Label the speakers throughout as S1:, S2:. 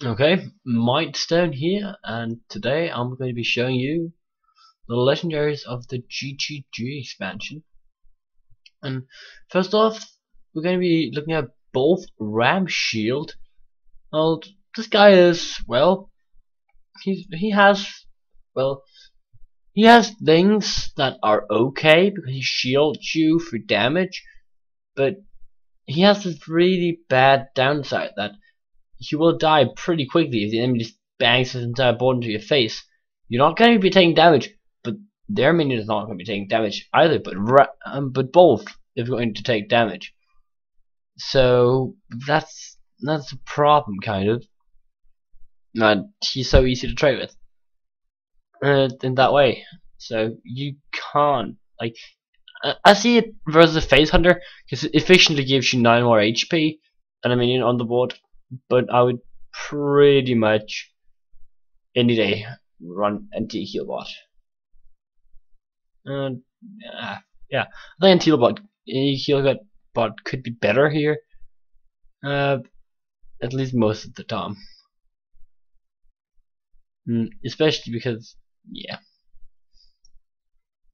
S1: Okay, Mindstone here, and today I'm going to be showing you the Legendaries of the GGG expansion. And first off, we're going to be looking at both Ram Shield. Well, this guy is, well, he has, well, he has things that are okay because he shields you for damage, but he has this really bad downside that you will die pretty quickly if the enemy just bangs his entire board into your face. You're not going to be taking damage, but their minion is not going to be taking damage either. But both is going to take damage. So that's a problem, kind of. And he's so easy to trade with in that way. So you can't like. I see it versus Phase Hunter because it efficiently gives you 9 more HP and a minion on the board. But I would pretty much any day run anti-heal bot. And yeah, I think anti-heal bot could be better here. At least most of the time. Especially because yeah,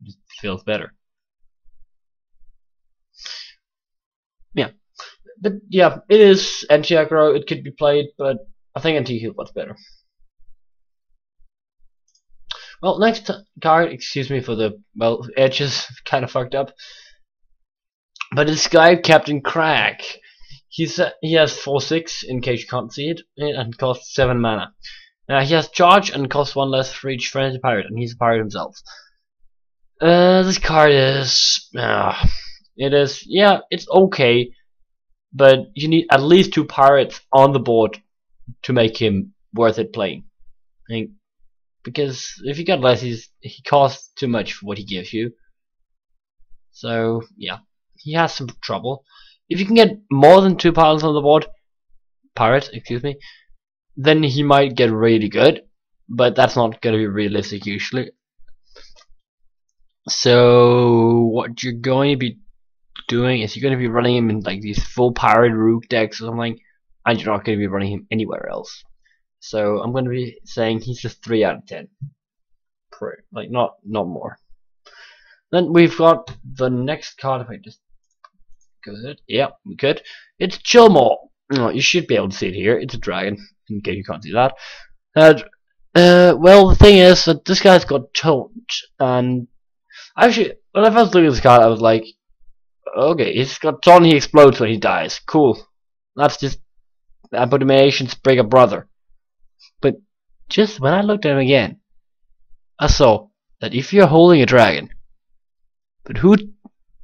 S1: it feels better. Yeah. But yeah, it is anti-aggro, it could be played, but I think anti-heal bot's better. Well, next card, excuse me for the, well, edges kind of fucked up. But this guy, Captain Crack, he has 4/6 in case you can't see it, and costs 7 mana. He has charge and costs 1 less for each friendly pirate, and he's a pirate himself. This card is, yeah, it's okay, but you need at least 2 pirates on the board to make him worth it playing. I think, because if you got less, he costs too much for what he gives you. So yeah, he has some trouble. If you can get more than 2 pirates on the board, excuse me, then he might get really good, but that's not going to be realistic usually. So what you're going to be doing is you're going to be running him in like these full pirate rook decks or something, and you're not going to be running him anywhere else. So I'm going to be saying he's a 3 out of 10. Like not more. Then we've got the next card. If I just go ahead, yeah, we could. It's Chillmore. Oh, you should be able to see it here. It's a dragon. In case you can't see that. Well, the thing is that this guy's got taunt, and actually, when I first looked at this card, I was like, okay, he's got taunt. He explodes when he dies. Cool. That's just abomination's bigger brother. But just when I looked at him again, I saw that if you're holding a dragon, but who,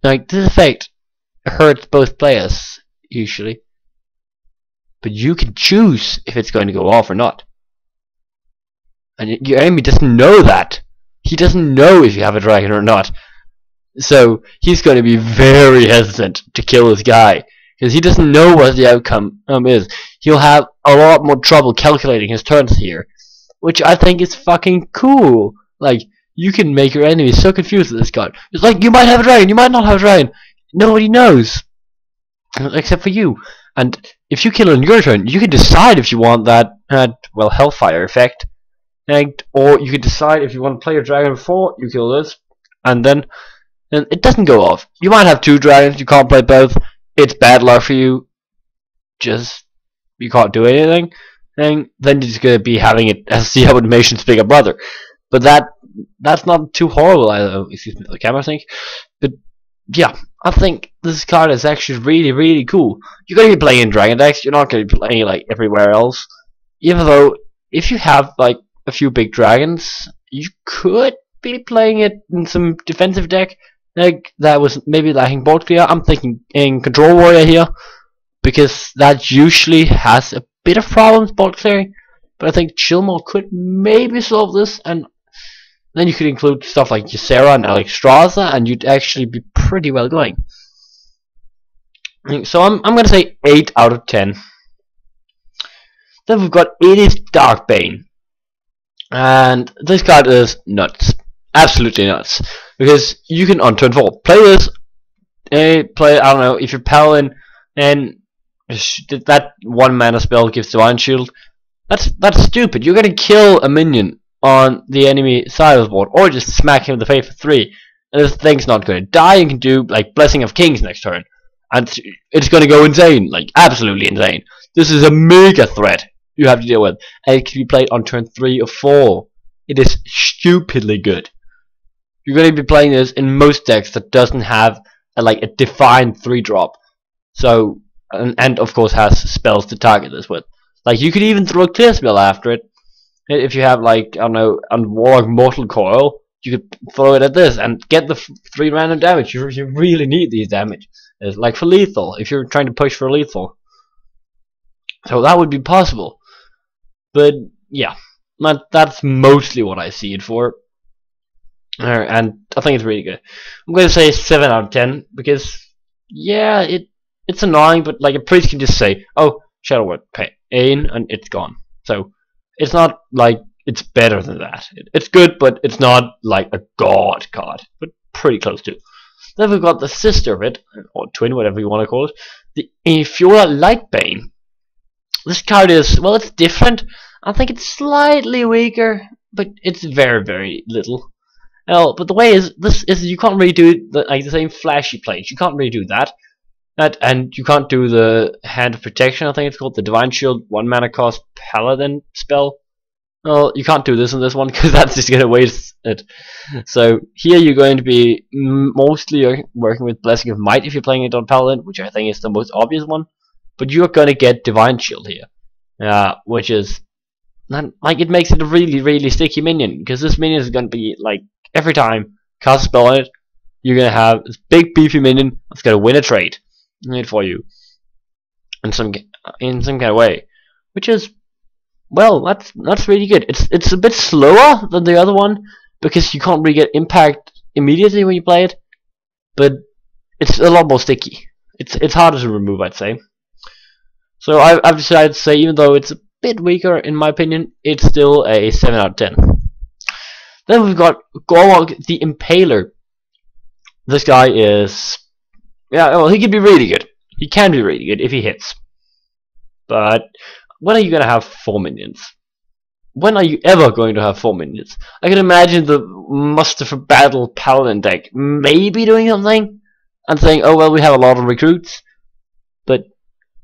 S1: like, this effect hurts both players usually, but you can choose if it's going to go off or not, and your enemy doesn't know that. He doesn't know if you have a dragon or not, so he's going to be very hesitant to kill this guy because he doesn't know what the outcome is. He'll have a lot more trouble calculating his turns here, which I think is fucking cool. Like, you can make your enemy so confused with this card. It's like, you might have a dragon, you might not have a dragon. Nobody knows. Except for you. And if you kill on your turn, you can decide if you want that, well, Hellfire effect. Or you can decide if you want to play your dragon before you kill this. And then it doesn't go off. You might have 2 dragons, you can't play both. It's bad luck for you. Just, you can't do anything. And then you're just going to be having it as the Abomination's bigger brother. But that's not too horrible either. Excuse me for the camera thing. But yeah, I think this card is actually really, really cool. You're going to be playing Dragon decks. You're not going to be playing like everywhere else. Even though if you have like a few big dragons, you could be playing it in some defensive deck. Like that was maybe lacking board clear. I'm thinking in Control Warrior here, because that usually has a bit of problems board clearing. But I think Chillmore could maybe solve this, and then you could include stuff like Ysera and Alexstrasza, and you'd actually be pretty well going. So I'm gonna say 8 out of 10. Then we've got Edith's Darkbane, and this card is nuts, absolutely nuts, because you can on turn 4 play this, play, I don't know, if you're Paladin, and that 1 mana spell gives Divine Shield, That's stupid. You're gonna kill a minion on the enemy side of the board, or just smack him in the face for 3, and this thing's not gonna die. You can do like Blessing of Kings next turn, and it's gonna go insane, like absolutely insane. This is a mega threat you have to deal with, and it can be played on turn 3 or 4. It is stupidly good. You're gonna be playing this in most decks that doesn't have like a defined 3-drop. So and of course has spells to target this with. Like you could even throw a clear spell after it. If you have like, I don't know, a Warlock Mortal Coil, you could throw it at this and get the 3 random damage. You really need these damage. It's like for lethal, if you're trying to push for lethal. So that would be possible. But yeah, that's mostly what I see it for. And I think it's really good. I'm going to say 7 out of 10 because yeah, it's annoying, but like a priest can just say, oh, Shadow Word Pain, and it's gone. So it's not like it's better than that. It's good, but it's not like a god card, but pretty close to. Then we've got the sister of it, or twin, whatever you want to call it, the Ifoul Lightbane. This card is, well, it's different. I think it's slightly weaker, but it's very, very little. Well, but the way is, this is you can't really do like the same flashy plays. You can't really do that. And you can't do the Hand of Protection, I think it's called, the Divine Shield 1 mana cost Paladin spell. Well, you can't do this in this one because that's just going to waste it. So here you're going to be mostly working with Blessing of Might if you're playing it on Paladin, which I think is the most obvious one. But you're going to get Divine Shield here, which is not, like, it makes it a really, really sticky minion, because this minion is going to be like every time cast a spell on it, you're going to have this big beefy minion that's going to win a trade for you in some kind of way, which is, well, that's really good. It's a bit slower than the other one because you can't really get impact immediately when you play it, but it's a lot more sticky. It's harder to remove, I'd say. So I've decided to say, even though it's a bit weaker in my opinion, it's still a 7 out of 10. Then we've got Gorwog the Impaler. This guy is, yeah, well, he can be really good. He can be really good if he hits. But when are you going to have 4 minions? When are you ever going to have 4 minions? I can imagine the Muster for Battle Paladin deck maybe doing something and saying, oh well, we have a lot of recruits. But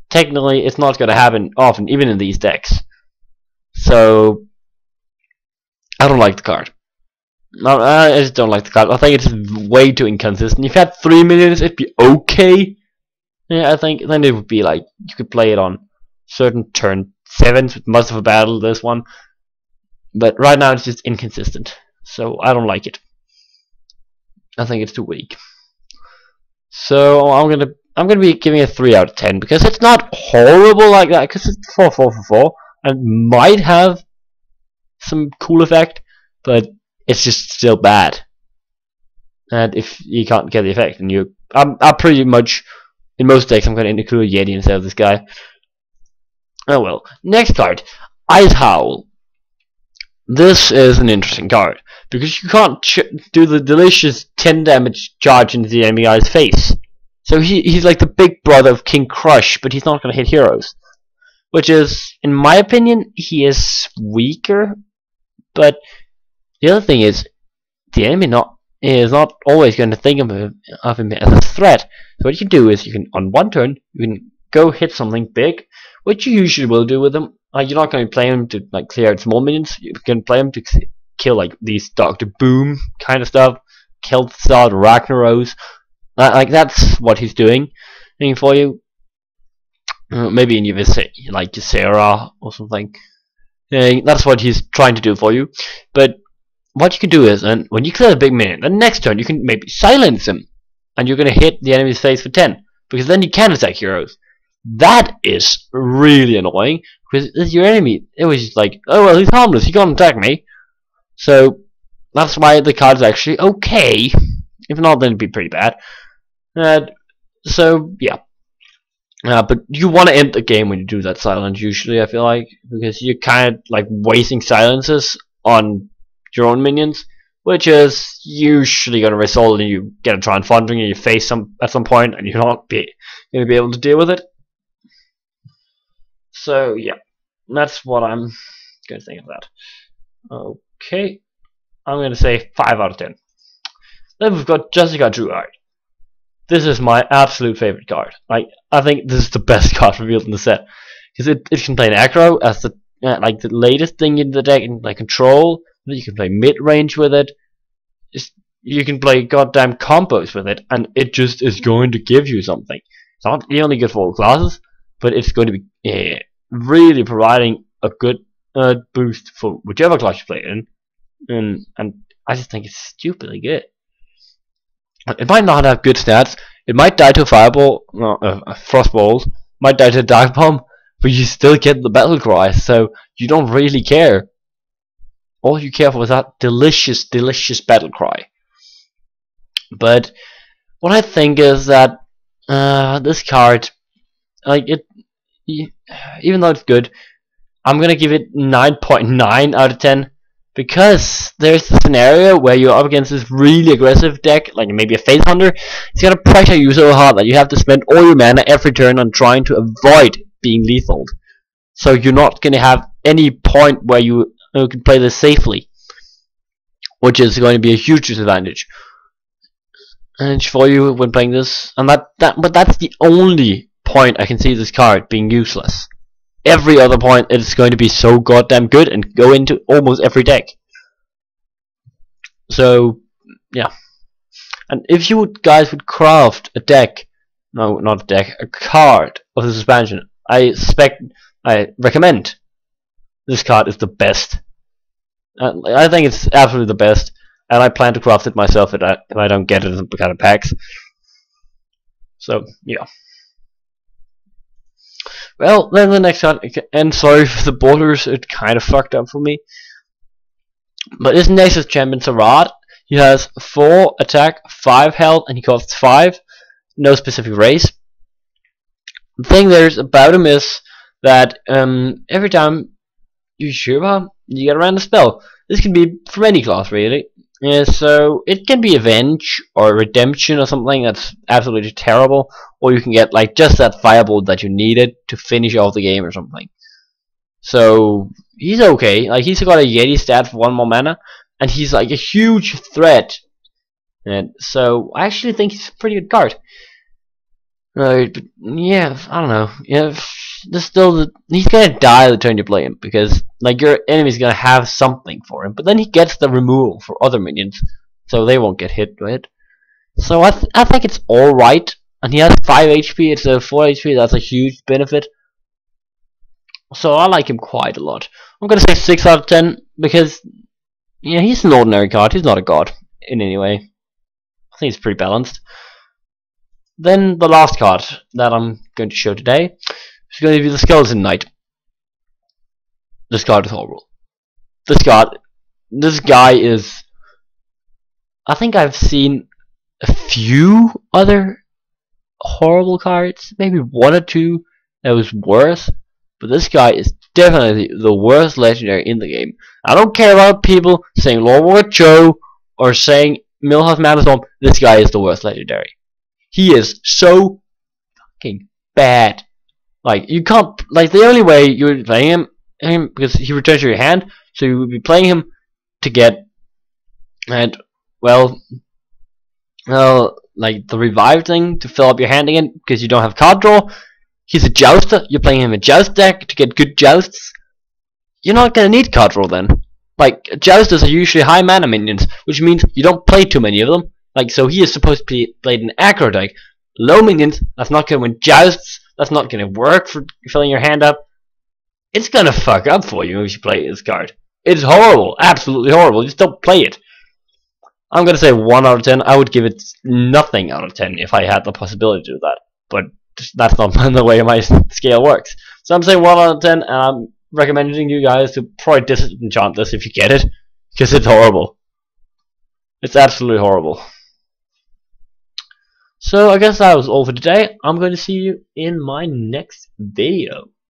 S1: technically it's not going to happen often, even in these decks. So I don't like the card. No, I just don't like the card. I think it's way too inconsistent. If you had 3 minions, it'd be okay. Yeah, I think then it would be like you could play it on certain turn 7s with Muster for Battle, this one. But right now it's just inconsistent. So I don't like it. I think it's too weak. So I'm gonna be giving it a 3 out of 10 because it's not horrible like that, because it's 4 and might have some cool effect, but it's just still bad. And if you can't get the effect, and I'm pretty much in most decks I'm gonna include a Yeti instead of this guy. Oh well. Next card, Ifoul. This is an interesting card because you can't do the delicious 10 damage charge into the enemy guy's face. So he's like the big brother of King Crush, but he's not going to hit heroes. Which is, in my opinion, he is weaker. But the other thing is, the enemy is not always going to think of him as a threat. So what you can do is, you can, on one turn, you can go hit something big, which you usually will do with him. You're not going to play him to like clear out small minions. You can play him to kill like these Dr. Boom kind of stuff, kill Start Ragnaros. Like that's what he's doing for you. Maybe in your like Sarah or something. That's what he's trying to do for you. But what you can do is, and when you clear the big minion, the next turn you can maybe silence him, and you're going to hit the enemy's face for 10, because then you can attack heroes. That is really annoying, because it's your enemy. It was just like, oh well, he's harmless, he can't attack me. So that's why the card's actually okay. If not, then it'd be pretty bad. So yeah. But you want to end the game when you do that silence, usually, I feel like, because you're kind of like wasting silences on your own minions, which is usually going to result in you get a Triumphantering in your face at some point, and you're not going to be able to deal with it. So yeah, That's what I'm going to think of that. Okay, I'm going to say 5 out of 10. Then we've got Jessica Druid. This is my absolute favorite card. Like, I think this is the best card revealed in the set, because it can play an aggro as the like the latest thing in the deck, in like control. You can play mid range with it. You can play goddamn combos with it, and it just is going to give you something. It's not only good for all classes, but it's going to be really providing a good boost for whichever class you play in. And I just think it's stupidly good. It might not have good stats. It might die to a fireball, no, a frostball. Might die to a dark bomb, but you still get the battle cry, so you don't really care. All you care for is that delicious, delicious battle cry. But what I think is that this card, like it, even though it's good, I'm gonna give it 9.9 out of 10. Because there's a scenario where you're up against this really aggressive deck, like maybe a Face Hunter. It's gonna pressure you so hard that you have to spend all your mana every turn on trying to avoid being lethal. So you're not gonna have any point where you can play this safely, which is going to be a huge disadvantage for you when playing this. And but that's the only point I can see this card being useless. Every other point, it's going to be so goddamn good and go into almost every deck. So, yeah. And if you guys would craft a deck, no, not a deck, a card of this expansion, I recommend this card is the best. I think it's absolutely the best, and I plan to craft it myself if I don't get it in some kind of packs. So, yeah. Well, then the next card, and sorry for the borders, it kind of fucked up for me. But this next is champion MintoRot. He has 4 attack, 5 health, and he costs 5. No specific race. The thing there's about him is that every time you Shiva, you get a random spell. This can be from any class, really. So it can be Avenge or Redemption or something that's absolutely terrible, or you can get like just that fireball that you needed to finish off the game or something. So he's okay. Like he's got a Yeti stat for 1 more mana, and he's like a huge threat. And so I actually think he's a pretty good card. But yeah, I don't know. Yeah, he's gonna die the turn you play him, because like your enemy's gonna have something for him, but then he gets the removal for other minions, so they won't get hit with it. So I think it's all right, and he has 5 HP. It's a 4 HP. That's a huge benefit. So I like him quite a lot. I'm gonna say 6 out of 10 because yeah, he's an ordinary card. He's not a god in any way. I think he's pretty balanced. Then the last card that I'm going to show today is going to be the Skeleton Knight. This card is horrible. This guy is... I think I've seen a few other horrible cards, maybe 1 or 2 that was worse, but this guy is definitely the worst legendary in the game. I don't care about people saying Lord War Joe or saying Millhouse Manastorm. This guy is the worst legendary. He is so fucking bad. Like you can't, like the only way you would play him because he returns to your hand, so you would be playing him to get and well like the revive thing to fill up your hand again because you don't have card draw. He's a jouster. You're playing him a joust deck to get good jousts. You're not gonna need card draw then. Like jousters are usually high mana minions, which means you don't play too many of them. Like, so he is supposed to be played in aggro deck. Low minions, that's not going to win jousts. That's not going to work for filling your hand up. It's going to fuck up for you if you play this card. It's horrible. Absolutely horrible. Just don't play it. I'm going to say 1 out of 10. I would give it nothing out of 10 if I had the possibility to do that. But that's not the way my scale works. So I'm saying 1 out of 10, and I'm recommending you guys to probably disenchant this if you get it. Because it's horrible. It's absolutely horrible. So I guess that was all for today. I'm going to see you in my next video.